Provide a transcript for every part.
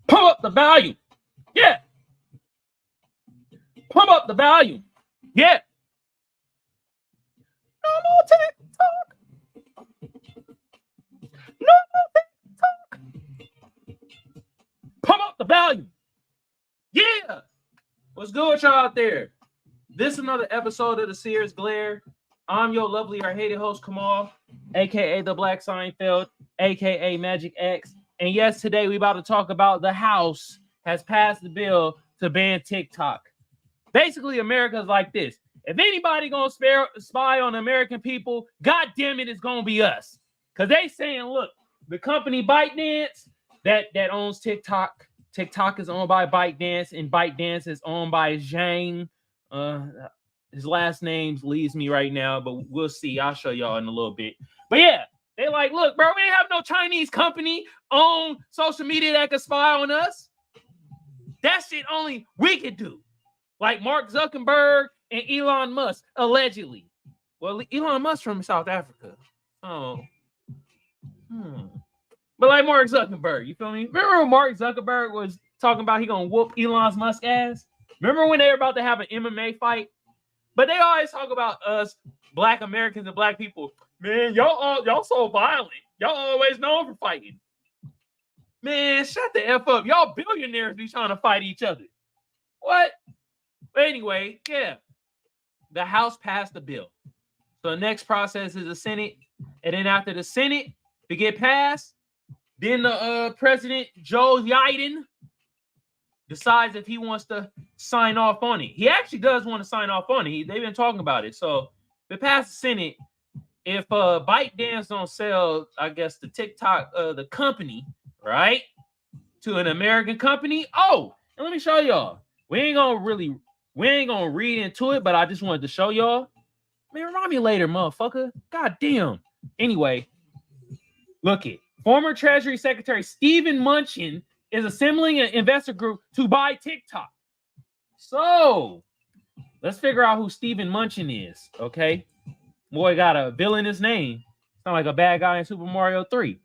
Pump up the volume. Yeah. Pump up the volume. Yeah. No more TikTok. No more TikTok. Pump up the volume. Yeah. What's good with y'all out there? This is another episode of the Seers Glare. I'm your lovely or hated host, Kamal, aka the Black Seinfeld, aka Magic X. And yes, today we about to talk about the House has passed the bill to ban TikTok. Basically, America's like this. If anybody gonna spy on American people, god damn it, it's gonna be us. Cause they saying, look, the company ByteDance that owns TikTok. TikTok is owned by ByteDance, and ByteDance is owned by Zhang. His last name leaves me right now, but we'll see. I'll show y'all in a little bit. But yeah, they like, look, bro, we ain't have no Chinese company on social media that could spy on us. That shit only we could do. Like Mark Zuckerberg and Elon Musk, allegedly. Well, Elon Musk from South Africa. Oh. But like Mark Zuckerberg, you feel me? Remember when Mark Zuckerberg was talking about he gonna whoop Elon Musk's ass? Remember when they were about to have an MMA fight? But they always talk about us, Black Americans and Black people. Man, y'all so violent. Y'all always known for fighting. Man, shut the F up. Y'all billionaires be trying to fight each other. What? But anyway, yeah. The House passed the bill. So the next process is the Senate. And then after the Senate, to get passed, then the President Joe Biden decides if he wants to sign off on it. He actually does want to sign off on it. They've been talking about it. So if it passed the Senate, if ByteDance don't sell, I guess, the TikTok, the company, right, to an American company. Oh, and let me show y'all. We ain't gonna read into it, but I just wanted to show y'all. Man, remind me later, motherfucker. God damn. Anyway, look it. Former Treasury Secretary Stephen Mnuchin is assembling an investor group to buy TikTok. So let's figure out who Stephen Mnuchin is. Okay, boy got a villainous name. Sound like a bad guy in Super Mario 3.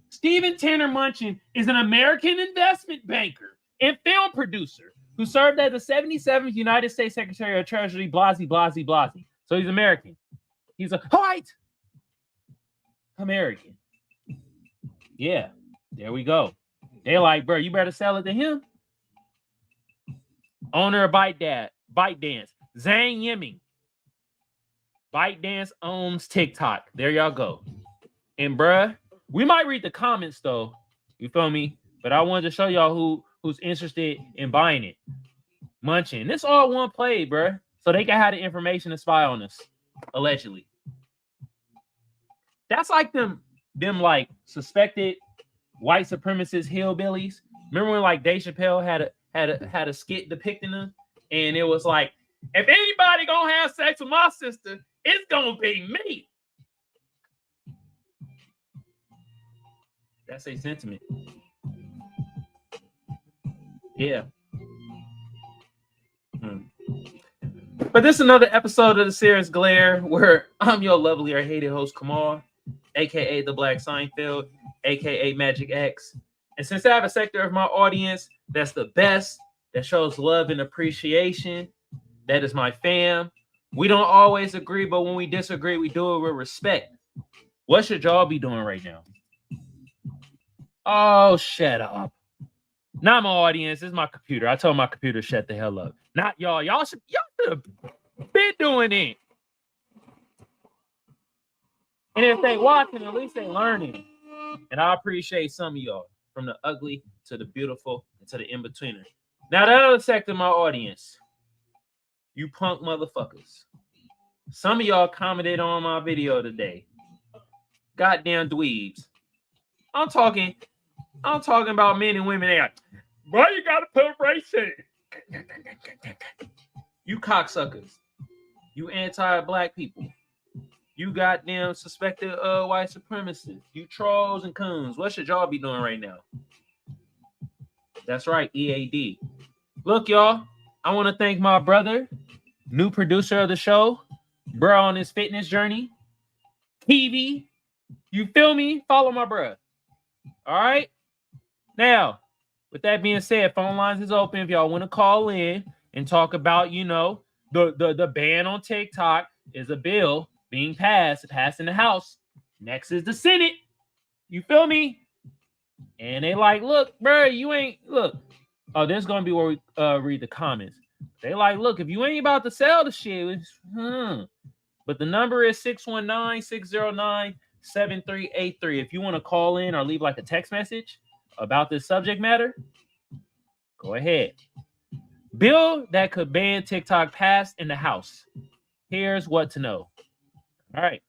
Stephen Tanner Mnuchin is an American investment banker and film producer who served as the 77th United States Secretary of Treasury, blasey, blasey, blasey. So he's American. He's a white American. Yeah, there we go. They're like, bro, you better sell it to him. Owner of ByteDance, Zhang Yiming. ByteDance owns TikTok. There y'all go. And bruh, we might read the comments though. You feel me? But I wanted to show y'all who's interested in buying it. Mnuchin. This all one play, bruh. So they can have the information to spy on us, allegedly. That's like them like suspected white supremacist hillbillies. Remember when like Dave Chappelle had a skit depicting them, and it was like, if anybody gonna have sex with my sister, it's gonna be me. That's a sentiment. Yeah. But this is another episode of the Seers Glare, where I'm your lovely or hated host, Kamal, aka the Black Seinfeld, aka Magic X. And since I have a sector of my audience that's the best, that shows love and appreciation, that is my fam. We don't always agree, but when we disagree, we do it with respect. What should y'all be doing right now? Oh, shut up. Not my audience. It's my computer. I told my computer shut the hell up. Not y'all. Y'all should have been doing it. And if they watching, at least they learning. And I appreciate some of y'all, from the ugly to the beautiful and to the in-betweener. Now, the other sector of my audience, you punk motherfuckers. Some of y'all commented on my video today. Goddamn dweebs. I'm talking about men and women. They like, why you gotta put race in? You cocksuckers. You anti-black people. You goddamn suspected white supremacists. You trolls and coons. What should y'all be doing right now? That's right, EAD. Look, y'all, I want to thank my brother, new producer of the show, Bro on his fitness journey. TV. You feel me? Follow my bruh. All right. Now, with that being said, phone lines is open if y'all want to call in and talk about, the ban on TikTok is a bill being passed in the House. Next is the Senate. You feel me? And they like, look, bro, you ain't look. Oh, there's gonna be where we read the comments. They like, look, if you ain't about to sell the shit, But the number is 619-609-7383. If you want to call in or leave like a text message about this subject matter, go ahead. Bill that could ban TikTok passed in the House. Here's what to know. All right.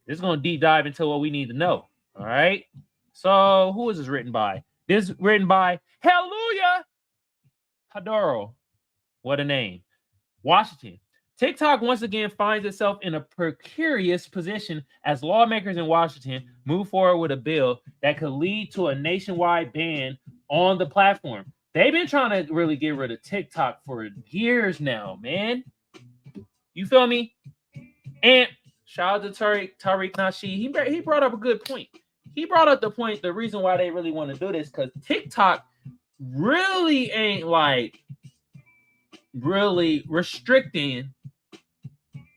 This is going to deep dive into what we need to know. All right. So who is this written by? This is written by Hallelujah Hadoro. What a name. Washington. TikTok once again finds itself in a precarious position as lawmakers in Washington move forward with a bill that could lead to a nationwide ban on the platform. They've been trying to really get rid of TikTok for years now, man. You feel me? And shout out to Tariq Nasheed. He brought up a good point. He brought up the reason why they really want to do this, because TikTok really ain't like really restricting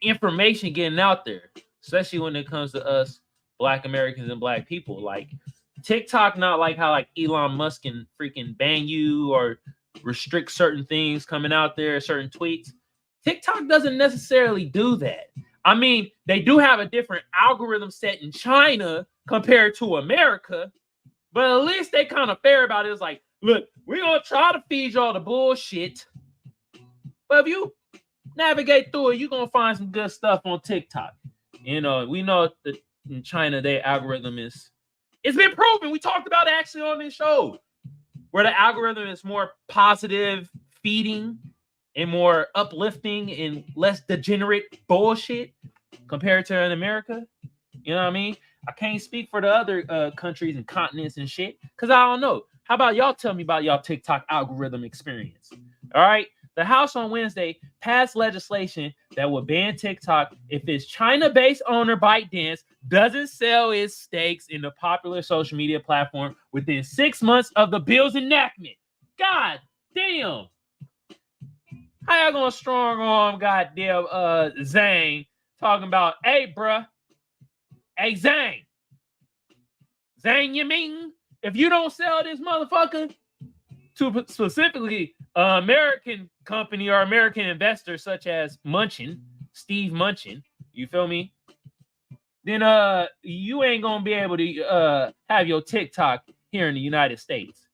information getting out there, especially when it comes to us Black Americans and Black people. Like TikTok, not like how like Elon Musk can freaking ban you or restrict certain things coming out there, certain tweets. TikTok doesn't necessarily do that. I mean, they do have a different algorithm set in China compared to America, but at least they kind of fair about it. It's like, look, we're gonna try to feed y'all the bullshit, but if you navigate through it, you're gonna find some good stuff on TikTok. We know that in China their algorithm it's been proven. We talked about it actually on this show, where the algorithm is more positive feeding and more uplifting and less degenerate bullshit compared to in America. You know what I mean? I can't speak for the other countries and continents and shit because I don't know. How about y'all tell me about y'all TikTok algorithm experience? All right. The House on Wednesday passed legislation that would ban TikTok if its China-based owner ByteDance doesn't sell its stakes in the popular social media platform within 6 months of the bill's enactment. God damn. How y'all gonna strong arm goddamn Zane talking about, hey, bruh, hey, Zane, you mean if you don't sell this motherfucker to specifically American company or American investors such as Steve Munchin, you feel me? Then you ain't gonna be able to have your TikTok here in the United States.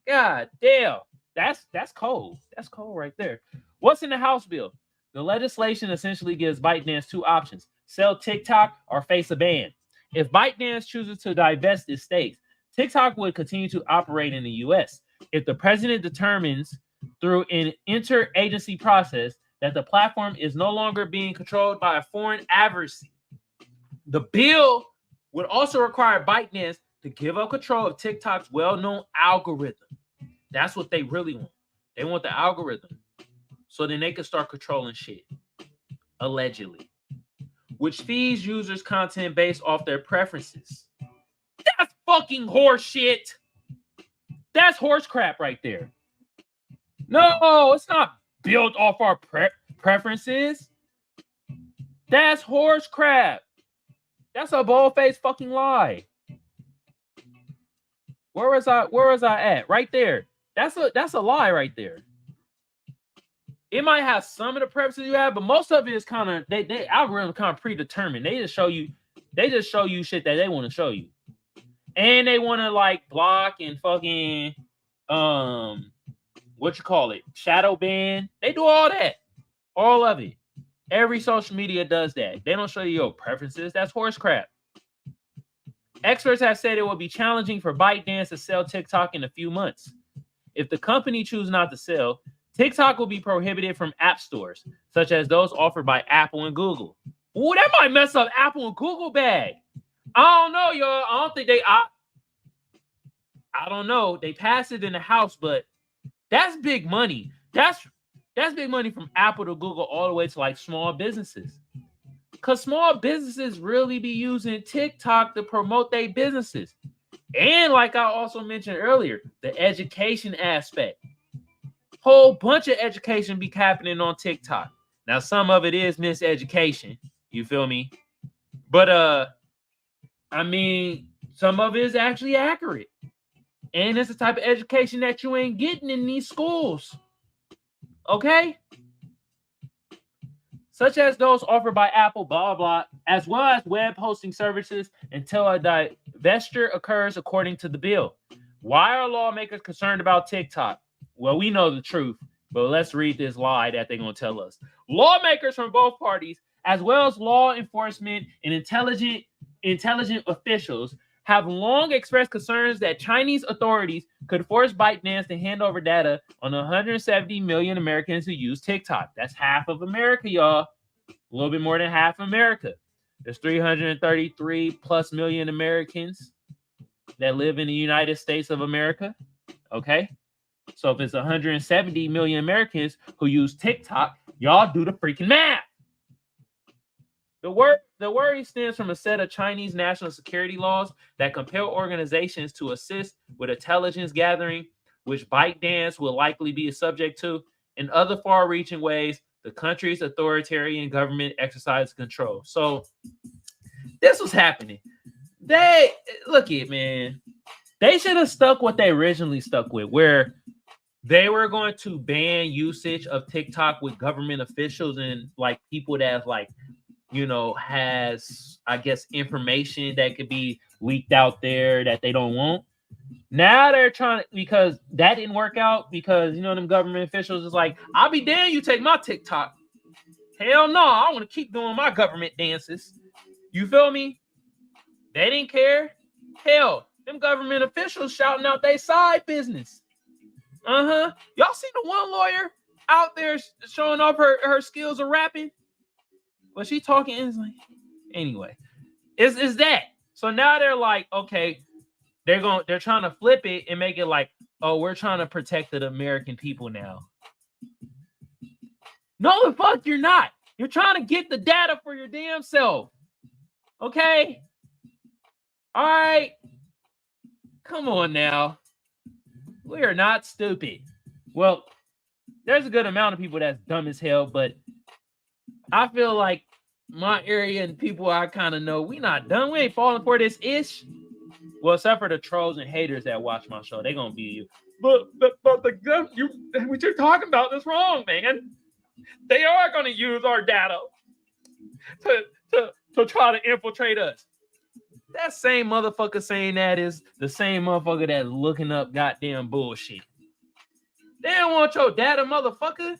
God damn, that's cold. That's cold right there. What's in the House bill? The legislation essentially gives ByteDance two options: sell TikTok or face a ban. If ByteDance chooses to divest its stakes, TikTok would continue to operate in the U.S. If the president determines through an interagency process that the platform is no longer being controlled by a foreign adversary, the bill would also require ByteDance to give up control of TikTok's well-known algorithm. That's what they really want. They want the algorithm, so then they can start controlling shit, allegedly, which feeds users content based off their preferences. That's fucking horse shit. That's horse crap right there. No, it's not built off our preferences. That's horse crap. That's a bald-faced fucking lie. Where was I at? Right there. That's a lie right there. It might have some of the preferences you have, but most of it is kind of they algorithm kind of predetermined. They just show you shit that they want to show you. And they want to like block and fucking shadow ban. They do all that. All of it. Every social media does that. They don't show you your preferences. That's horse crap. Experts have said it will be challenging for ByteDance to sell TikTok in a few months. If the company chooses not to sell, TikTok will be prohibited from app stores, such as those offered by Apple and Google. Ooh, that might mess up Apple and Google bag. I don't know, y'all. I don't think I don't know. They passed it in the House, but that's big money. That's That's big money from Apple to Google all the way to like small businesses. Because small businesses really be using TikTok to promote their businesses. And like I also mentioned earlier, the education aspect. Whole bunch of education be happening on TikTok. Now, some of it is miseducation. You feel me? But I mean, some of it is actually accurate. And it's the type of education that you ain't getting in these schools. Okay? Such as those offered by Apple, blah, blah, as well as web hosting services until a divestiture occurs according to the bill. Why are lawmakers concerned about TikTok? Well, we know the truth, but let's read this lie that they're going to tell us. Lawmakers from both parties, as well as law enforcement and intelligent officials, have long expressed concerns that Chinese authorities could force ByteDance to hand over data on 170 million Americans who use TikTok. That's half of America, y'all. A little bit more than half of America. There's 333 plus million Americans that live in the United States of America. Okay? So if it's 170 million Americans who use TikTok, y'all do the freaking math. The worry stems from a set of Chinese national security laws that compel organizations to assist with intelligence gathering, which ByteDance will likely be subject to. In other far-reaching ways, the country's authoritarian government exercises control. So this was happening. They should have stuck what they originally stuck with, where they were going to ban usage of TikTok with government officials and like people that like, you know, has, I guess, information that could be leaked out there that they don't want. Now they're trying to, because that didn't work out, because, you know, them government officials is like, I'll be damned you take my TikTok. Hell no, I want to keep doing my government dances. You feel me? They didn't care. Hell, them government officials shouting out their side business. Y'all see the one lawyer out there showing off her skills of rapping? Well, she talking is like, anyway, is that. So now they're like, okay, they're trying to flip it and make it like, oh, we're trying to protect the American people now. No, the fuck you're not. You're trying to get the data for your damn self. Okay? All right. Come on now. We are not stupid. Well, there's a good amount of people that's dumb as hell, but I feel like my area and people I kind of know, we not done. We ain't falling for this ish. Well, except for the trolls and haters that watch my show, they gonna be you. But what you're talking about is wrong, man. They are gonna use our data to try to infiltrate us. That same motherfucker saying that is the same motherfucker that's looking up goddamn bullshit. They don't want your data, motherfucker.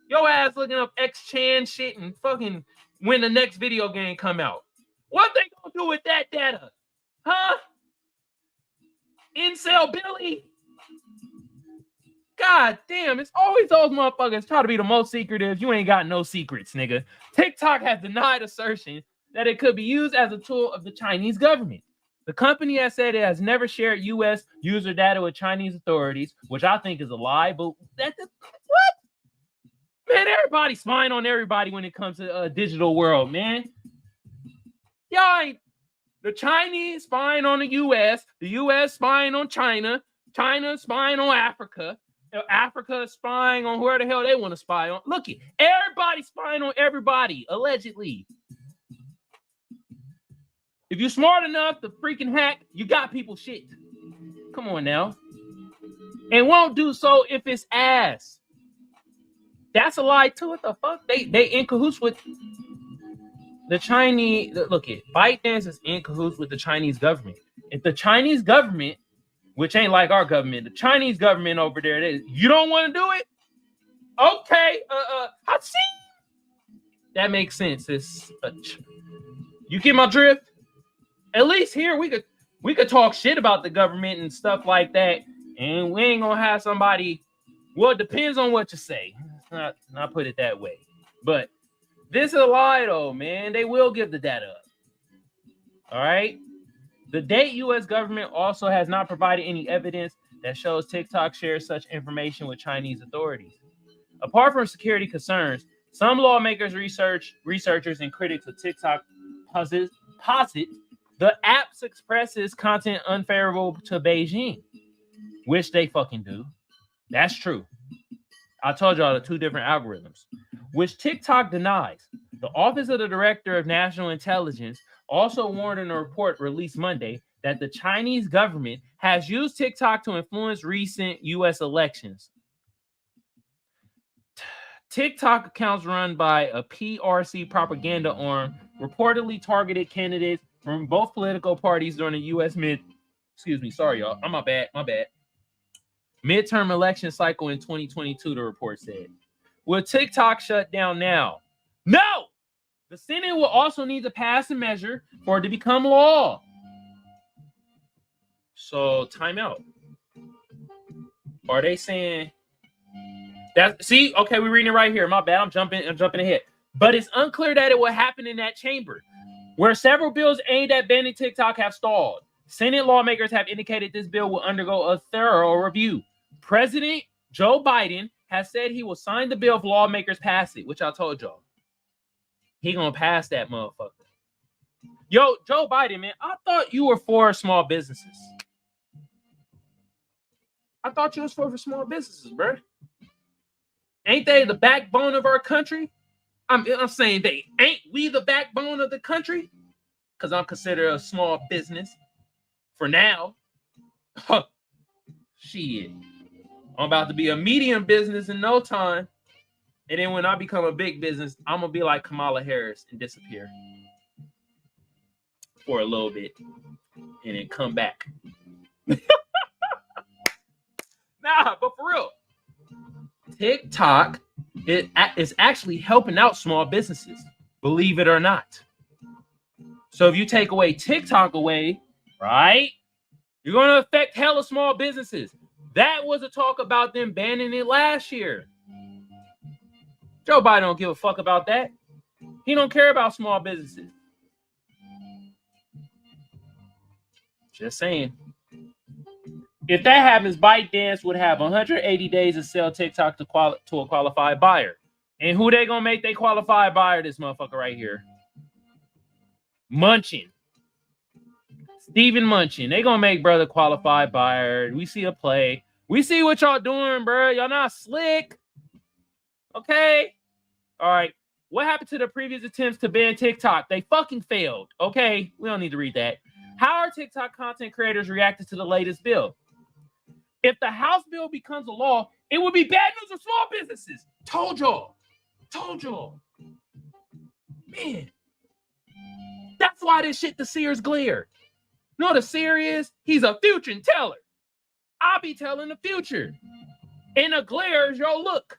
Your ass looking up X-Chan shit and fucking when the next video game come out. What they gonna do with that data? Huh? Incel Billy? God damn, it's always those motherfuckers try to be the most secretive. You ain't got no secrets, nigga. TikTok has denied assertion that it could be used as a tool of the Chinese government. The company has said it has never shared U.S. user data with Chinese authorities, which I think is a lie, but what? Man, everybody's spying on everybody when it comes to digital world, man. Y'all ain't the Chinese spying on the U.S., the U.S. spying on China, China spying on Africa, Africa spying on where the hell they want to spy on. Look, everybody spying on everybody, allegedly. If you're smart enough to freaking hack, you got people shit. Come on now. And won't do so if it's ass. That's a lie too. What the fuck? They in cahoots with the Chinese. Look, ByteDance is in cahoots with the Chinese government. If the Chinese government, which ain't like our government, the Chinese government over there, you don't want to do it? Okay, that makes sense. You get my drift? At least here we could talk shit about the government and stuff like that, and we ain't gonna have somebody. Well, it depends on what you say. Not put it that way. But this is a lie, though, man. They will give the data up. All right? The date U.S. government also has not provided any evidence that shows TikTok shares such information with Chinese authorities. Apart from security concerns, some lawmakers, researchers, and critics of TikTok posit the app expresses content unfavorable to Beijing, which they fucking do. That's true. I told y'all the two different algorithms, which TikTok denies. The Office of the Director of National Intelligence also warned in a report released Monday that the Chinese government has used TikTok to influence recent U.S. elections. TikTok accounts run by a PRC propaganda arm reportedly targeted candidates from both political parties during the U.S. midterm election cycle in 2022, the report said. Will TikTok shut down now? No! The Senate will also need to pass a measure for it to become law. So, time out. Are they saying that? See, okay, we're reading it right here. My bad. I'm jumping ahead. But it's unclear that it will happen in that chamber, where several bills aimed at banning TikTok have stalled. Senate lawmakers have indicated this bill will undergo a thorough review. President Joe Biden has said he will sign the bill if lawmakers pass it, which I told y'all. He gonna pass that motherfucker. Yo, Joe Biden, man, I thought you were for small businesses. I thought you was for small businesses, bro. Ain't they the backbone of our country? I'm saying ain't we the backbone of the country? Because I'm considered a small business for now. Shit. I'm about to be a medium business in no time. And then when I become a big business, I'm going to be like Kamala Harris and disappear for a little bit and then come back. Nah, but for real, TikTok is actually helping out small businesses, believe it or not. So if you take away TikTok away, right, you're going to affect hella small businesses. That was a talk about them banning it last year. Joe Biden don't give a fuck about that. He don't care about small businesses. Just saying. If that happens, ByteDance would have 180 days to sell TikTok to a qualified buyer. And who they gonna make they qualified buyer? This motherfucker right here. Munchin. Stephen Munchin. They gonna make brother qualified buyer. We see a play. We see what y'all doing, bro. Y'all not slick. Okay. All right. What happened to the previous attempts to ban TikTok? They fucking failed. Okay. We don't need to read that. How are TikTok content creators reacting to the latest bill? If the House bill becomes a law, it would be bad news for small businesses. Told y'all. Man. That's why this shit the Seers glare. You know what a Seer is? He's a future teller. I'll be telling the future. And a glare is your look.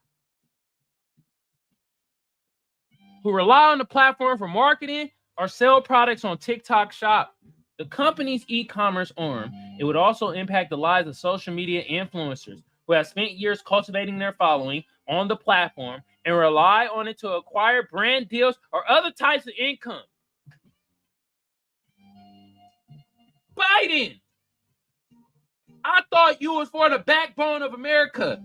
Who rely on the platform for marketing or sell products on TikTok Shop. The company's e-commerce arm, it would also impact the lives of social media influencers who have spent years cultivating their following on the platform and rely on it to acquire brand deals or other types of income. Biden, I thought you was for the backbone of America.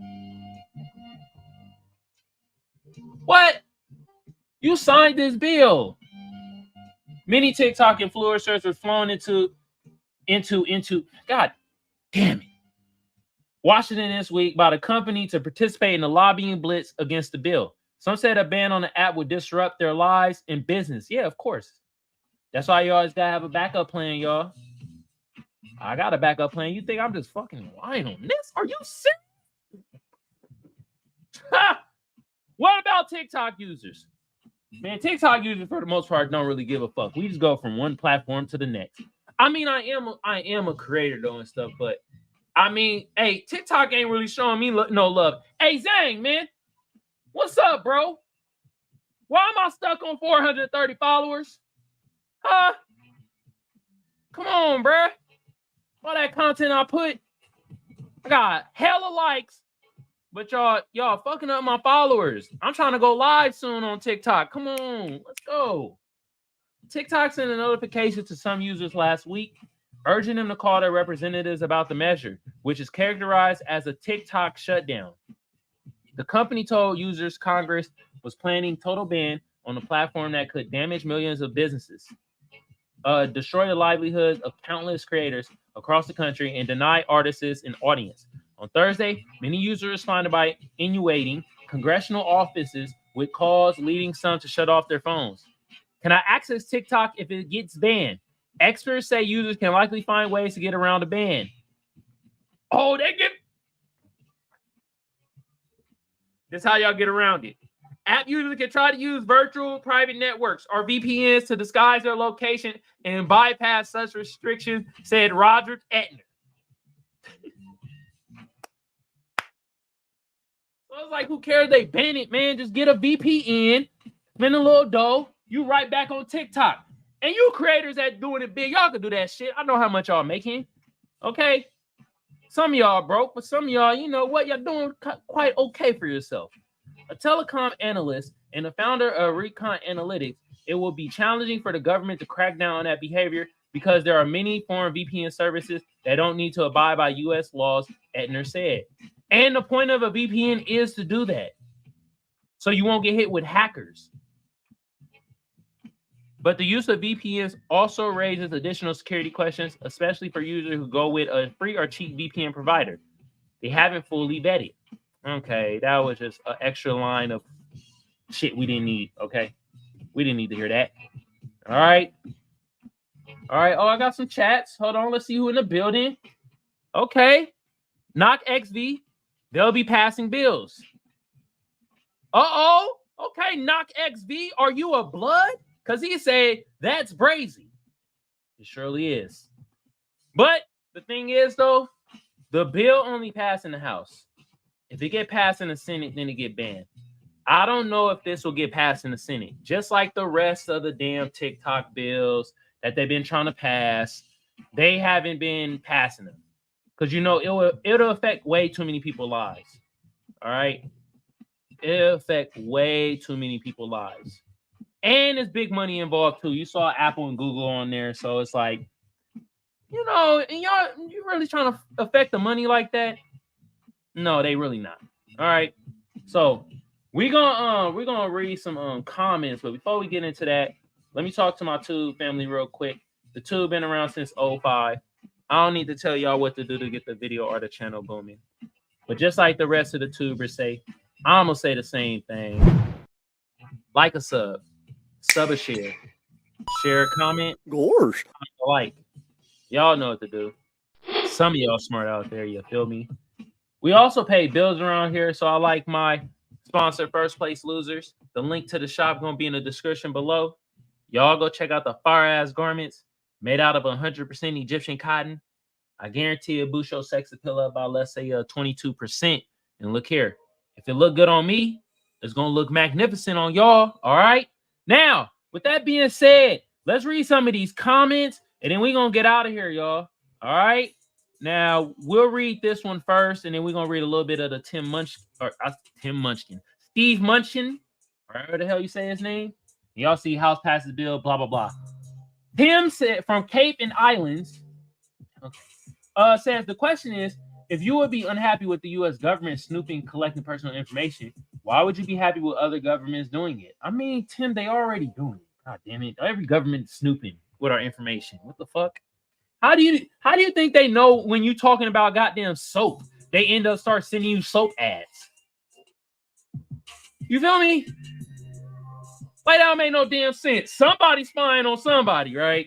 What? You signed this bill. Many TikTok influencers were flown into God damn it. Washington this week by the company to participate in the lobbying blitz against the bill. Some said a ban on the app would disrupt their lives and business. Yeah, of course. That's why you always gotta have a backup plan, y'all. I got a backup plan. You think I'm just fucking lying on this? Are you serious? What about TikTok users? Man, TikTok users for the most part don't really give a fuck. We just go from one platform to the next. I mean, I am a creator though and stuff, but I mean, hey, TikTok ain't really showing me no love. Hey, Zang, man, what's up, bro? Why am I stuck on 430 followers? Huh? Come on, bro. All that content I put, I got hella likes. But y'all fucking up my followers. I'm trying to go live soon on TikTok. Come on, let's go. TikTok sent a notification to some users last week, urging them to call their representatives about the measure, which is characterized as a TikTok shutdown. The company told users Congress was planning total ban on the platform that could damage millions of businesses, destroy the livelihoods of countless creators across the country, and deny artists an audience. On Thursday, many users responded by inundating congressional offices with calls leading some to shut off their phones. Can I access TikTok if it gets banned? Experts say users can likely find ways to get around the ban. Oh, they get... This is how y'all get around it. App users can try to use virtual private networks or VPNs to disguise their location and bypass such restrictions, said Roger Etner. So it's like, who cares? They ban it, man. Just get a VPN, spend a little dough, you right back on TikTok. And you creators that doing it big, y'all can do that shit. I know how much y'all making. Okay? Some of y'all broke, but some of y'all, you know what? Y'all doing quite okay for yourself. A telecom analyst and the founder of Recon Analytics, it will be challenging for the government to crack down on that behavior because there are many foreign VPN services that don't need to abide by U.S. laws, Etner said. And the point of a VPN is to do that, so you won't get hit with hackers. But the use of VPNs also raises additional security questions, especially for users who go with a free or cheap VPN provider. They haven't fully vetted. Okay, that was just an extra line of shit we didn't need, okay? We didn't need to hear that. All right. All right. Oh, I got some chats. Hold on. Let's see who in the building. Okay. Knock XV. They'll be passing bills. Uh-oh. Okay, Knock XV. Are you a blood? Because he said, that's brazy. It surely is. But the thing is, though, the bill only passed in the House. If it get passed in the Senate, then it get banned. I don't know if this will get passed in the Senate. Just like the rest of the damn TikTok bills that they've been trying to pass, they haven't been passing them. Because, you know, it'll affect way too many people's lives. All right? It'll affect way too many people's lives. And there's big money involved, too. You saw Apple and Google on there. So it's like, you know, and you really trying to affect the money like that? No, they really not. All right. So we're gonna read some comments, but before we get into that, let me talk to my Tube family real quick. The Tube been around since 2005. I don't need to tell y'all what to do to get the video or the channel booming. But just like the rest of the tubers say, I'm gonna say the same thing. Like a sub a share a comment, Gorge. like. Y'all know what to do. Some of y'all smart out there, you feel me? We also pay bills around here, so I like my sponsor, First Place Losers. The link to the shop gonna be in the description below. Y'all go check out the fire-ass garments made out of 100% Egyptian cotton. I guarantee it boost your sex appeal up by, let's say, 22%. And look here, if it look good on me, it's gonna look magnificent on y'all. All right. Now, with that being said, let's read some of these comments, and then we're gonna get out of here, y'all. All right. Now we'll read this one first, and then we're gonna read a little bit of the Steve Munchkin, whatever the hell you say his name. Y'all see House passes bill, blah blah blah. Tim said from Cape and Islands. Okay. Says the question is, if you would be unhappy with the U.S. government snooping, collecting personal information, why would you be happy with other governments doing it? I mean, Tim, they already doing it. God damn it! Every government snooping with our information. What the fuck? How do you think they know when you talking about goddamn soap? They end up start sending you soap ads. You feel me? Like that don't make no damn sense. Somebody's spying on somebody, right?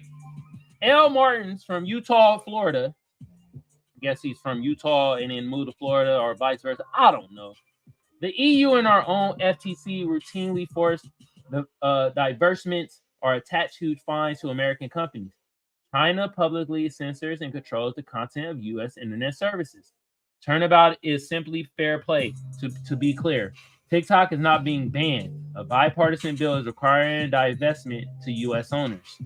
L. Martin's from Utah, Florida. I guess he's from Utah and then moved to Florida or vice versa. I don't know. The EU and our own FTC routinely force the divestments or attach huge fines to American companies. China publicly censors and controls the content of U.S. internet services. Turnabout is simply fair play. To be clear, TikTok is not being banned. A bipartisan bill is requiring divestment to U.S. owners.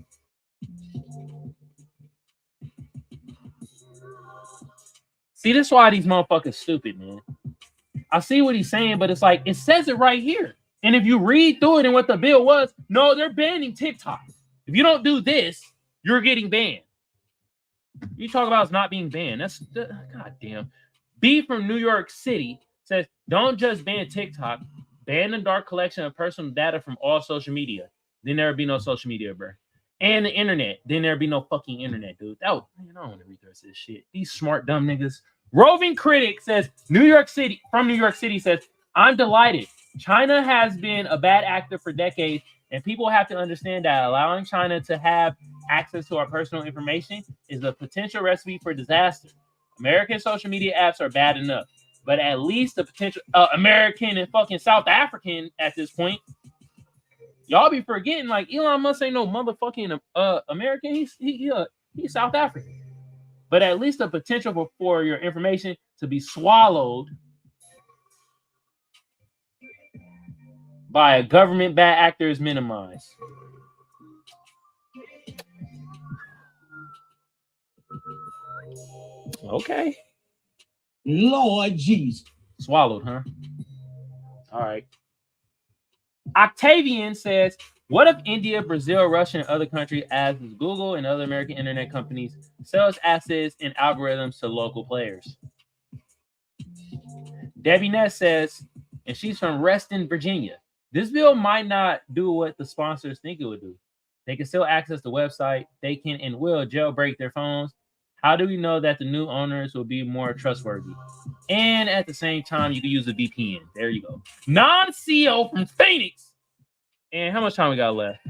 See, this is why these motherfuckers stupid, man. I see what he's saying, but it's like, it says it right here. And if you read through it and what the bill was, no, they're banning TikTok. If you don't do this, you're getting banned. You talk about it's not being banned. That's goddamn. B from New York City says, don't just ban TikTok, ban the dark collection of personal data from all social media. Then there would be no social media, bro. And the internet. Then there'd be no fucking internet, dude. Man, I don't want to read the rest of this shit. These smart, dumb niggas. Roving Critic says, New York City says, I'm delighted. China has been a bad actor for decades, and people have to understand that allowing China to have access to our personal information is a potential recipe for disaster. American social media apps are bad enough, but at least the potential American and fucking South African at this point. Y'all be forgetting, like, Elon Musk ain't no motherfucking American. He's South African. But at least the potential for your information to be swallowed by a government bad actor is minimized. Okay. Lord Jesus. Swallowed, huh? All right. Octavian says, what if India, Brazil, Russia, and other countries, as Google and other American internet companies, sells assets and algorithms to local players? Debbie Ness says, and she's from Reston, Virginia, this bill might not do what the sponsors think it would do. They can still access the website. They can and will jailbreak their phones. How do we know that the new owners will be more trustworthy? And at the same time, you can use a VPN. There you go. Non-CEO from Phoenix. And how much time we got left?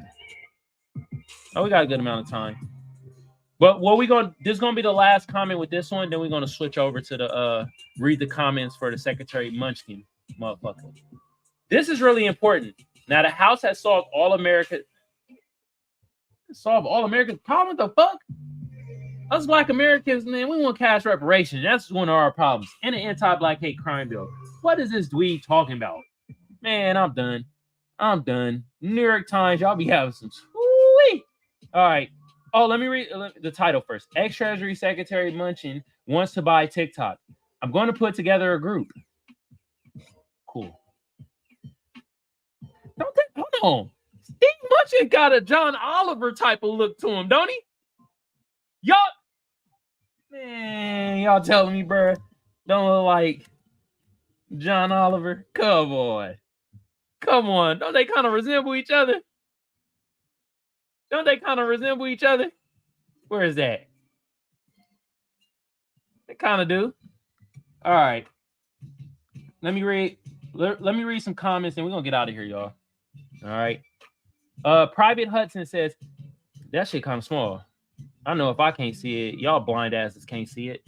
Oh, we got a good amount of time. But this is gonna be the last comment with this one. Then we're gonna switch over to the read the comments for the Secretary Munchkin motherfucker. This is really important. Now the House has solved all America's problem. The fuck? Us Black Americans, man, we want cash reparations. That's one of our problems. And an anti-Black hate crime bill. What is this dweeb talking about? Man, I'm done. New York Times, y'all be having some sweet. All right. Oh, let me read the title first. Ex-Treasury Secretary Munchin wants to buy TikTok. I'm going to put together a group. Cool. Hold on. Steve Munchin got a John Oliver type of look to him, don't he? Y'all telling me, bro, don't look like John Oliver? Come on. Don't they kind of resemble each other? Where is that? They kind of do. All right. Let me read some comments and we're gonna get out of here, y'all. All right. Private Hudson says that shit kind of small. I know if I can't see it, y'all blind asses can't see it.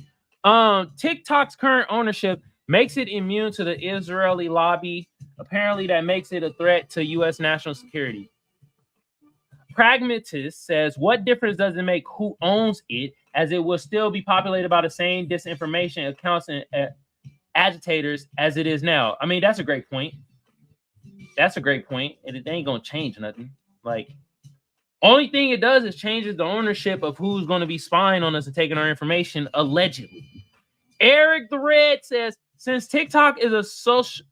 TikTok's current ownership makes it immune to the Israeli lobby. Apparently, that makes it a threat to U.S. national security. Pragmatist says, what difference does it make who owns it, as it will still be populated by the same disinformation accounts and agitators as it is now? I mean, that's a great point. And it ain't going to change nothing. Like, only thing it does is changes the ownership of who's going to be spying on us and taking our information, allegedly. Eric the Red says, since TikTok is a social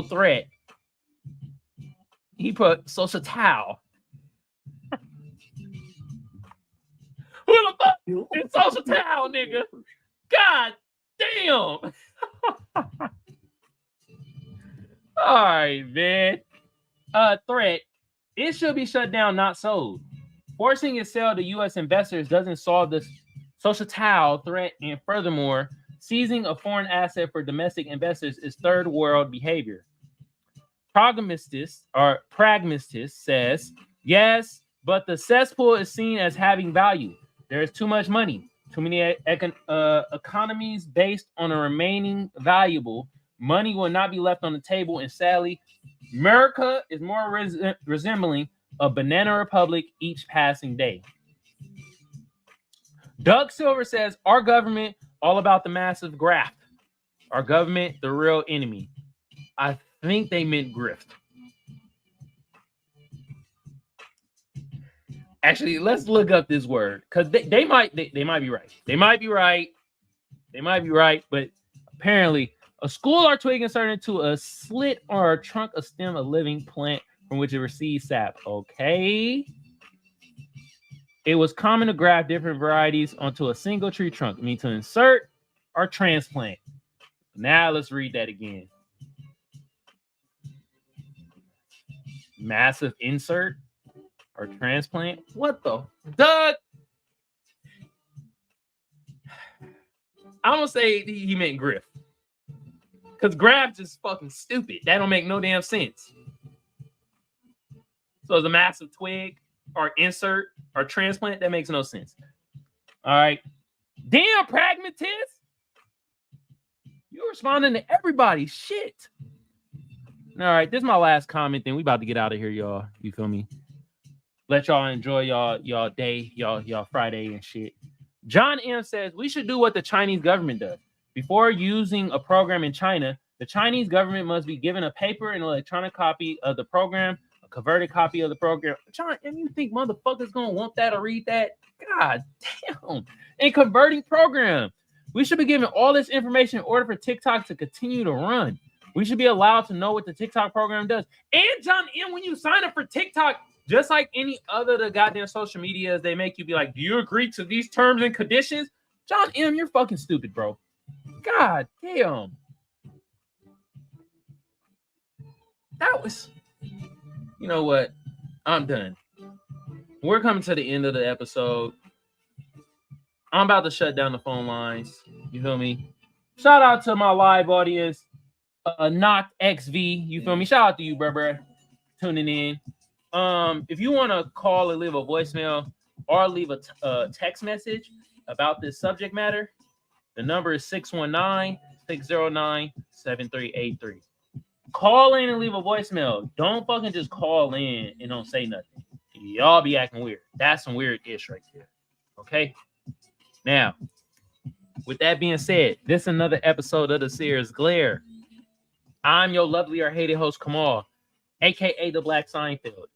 threat, he put social towel. Who the fuck is social towel, nigga? God damn. All right, man. Threat. It should be shut down, not sold. Forcing its sale to U.S. investors doesn't solve the social towel threat, and furthermore, seizing a foreign asset for domestic investors is third world behavior. Pragmatist says, yes, but the cesspool is seen as having value. There is too much money, too many economies based on a remaining valuable. Money will not be left on the table, and sadly, America is more resembling a banana republic each passing day. Doug Silver says, our government, all about the massive graft. Our government, the real enemy. I think they meant grift. Actually, let's look up this word, because they might be right. But apparently, a school or twig inserted into a slit or a trunk of stem of living plant from which it receives sap. Okay. It was common to graft different varieties onto a single tree trunk, meaning to insert or transplant. Now let's read that again. Massive insert or transplant? What the? Doug! I'm gonna say he meant grift. Because graft is fucking stupid. That don't make no damn sense. So it's a massive twig or insert or transplant. That makes no sense. All right. Damn, pragmatist. You're responding to everybody. Shit. All right. This is my last comment. Then we about to get out of here, y'all. You feel me? Let y'all enjoy y'all day, y'all Friday and shit. John M says we should do what the Chinese government does. Before using a program in China, the Chinese government must be given a paper and electronic copy of the program, a converted copy of the program. John M, you think motherfuckers gonna want that or read that? God damn. And converting program. We should be given all this information in order for TikTok to continue to run. We should be allowed to know what the TikTok program does. And John M, when you sign up for TikTok, just like any other the goddamn social medias, they make you be like, do you agree to these terms and conditions? John M, you're fucking stupid, bro. God damn. That was, you know what? I'm done. We're coming to the end of the episode. I'm about to shut down the phone lines. You feel me? Shout out to my live audience, Knocked XV. You feel me? Shout out to you, bro, tuning in. If you want to call or leave a voicemail or leave a text message about this subject matter, the number is 619-609-7383. Call in and leave a voicemail. Don't fucking just call in and don't say nothing. Y'all be acting weird. That's some weird ish right there. Okay? Now, with that being said, this is another episode of the Seers Glare. I'm your lovely or hated host, Kamal, aka the Black Seinfeld,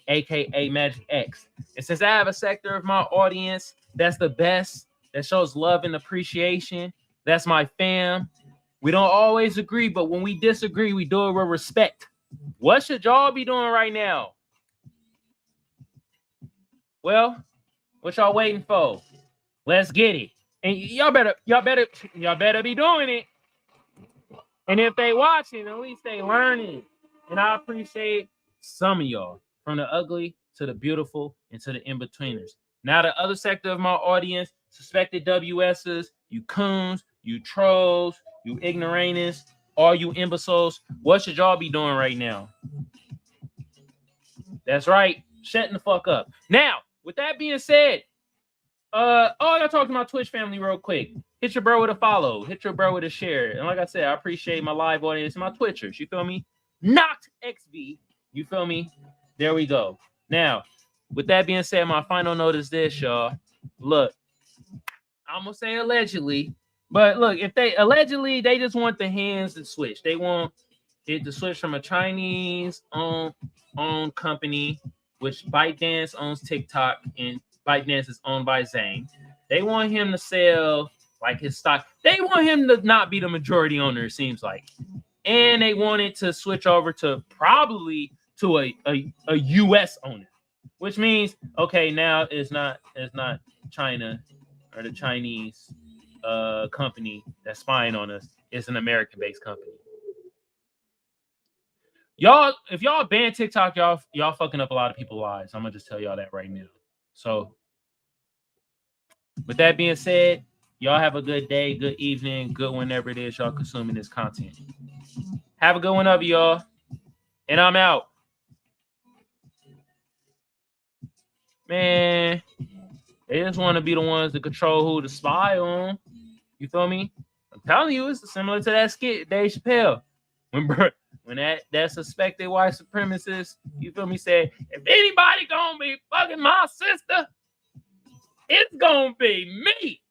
aka Magic X. And since I have a sector of my audience that's the best, that shows love and appreciation, that's my fam. We don't always agree, but when we disagree, we do it with respect. What should y'all be doing right now? Well, what y'all waiting for? Let's get it. And y'all better be doing it. And if they watching, at least they learning. And I appreciate some of y'all, from the ugly to the beautiful and to the in-betweeners. Now the other sector of my audience, suspected WSs, you coons, you trolls, you ignoramus, all you imbeciles, what should y'all be doing right now? That's right, shutting the fuck up. Now, with that being said, I gotta talk to my Twitch family real quick. Hit your bro with a follow, hit your bro with a share. And like I said, I appreciate my live audience and my Twitchers, you feel me? Knocked XV, you feel me? There we go. Now, with that being said, my final note is this, y'all. Look, I'm gonna say allegedly, but look, if they allegedly, they just want the hands to switch. They want it to switch from a Chinese owned company, which ByteDance owns TikTok, and ByteDance is owned by Zhang. They want him to sell like his stock. They want him to not be the majority owner, it seems like. And they wanted to switch over to probably to a US owner, which means okay, now it's not China or the Chinese company that's spying on us. It's an American-based company. Y'all, if y'all ban TikTok, y'all fucking up a lot of people's lives. I'm gonna just tell y'all that right now. So, with that being said, y'all have a good day, good evening, good whenever it is y'all consuming this content. Have a good one of y'all, and I'm out. Man, they just want to be the ones to control who to spy on. You feel me? I'm telling you, it's similar to that skit, Dave Chappelle. When that suspected white supremacist, you feel me, said, if anybody gonna be fucking my sister, it's gonna be me.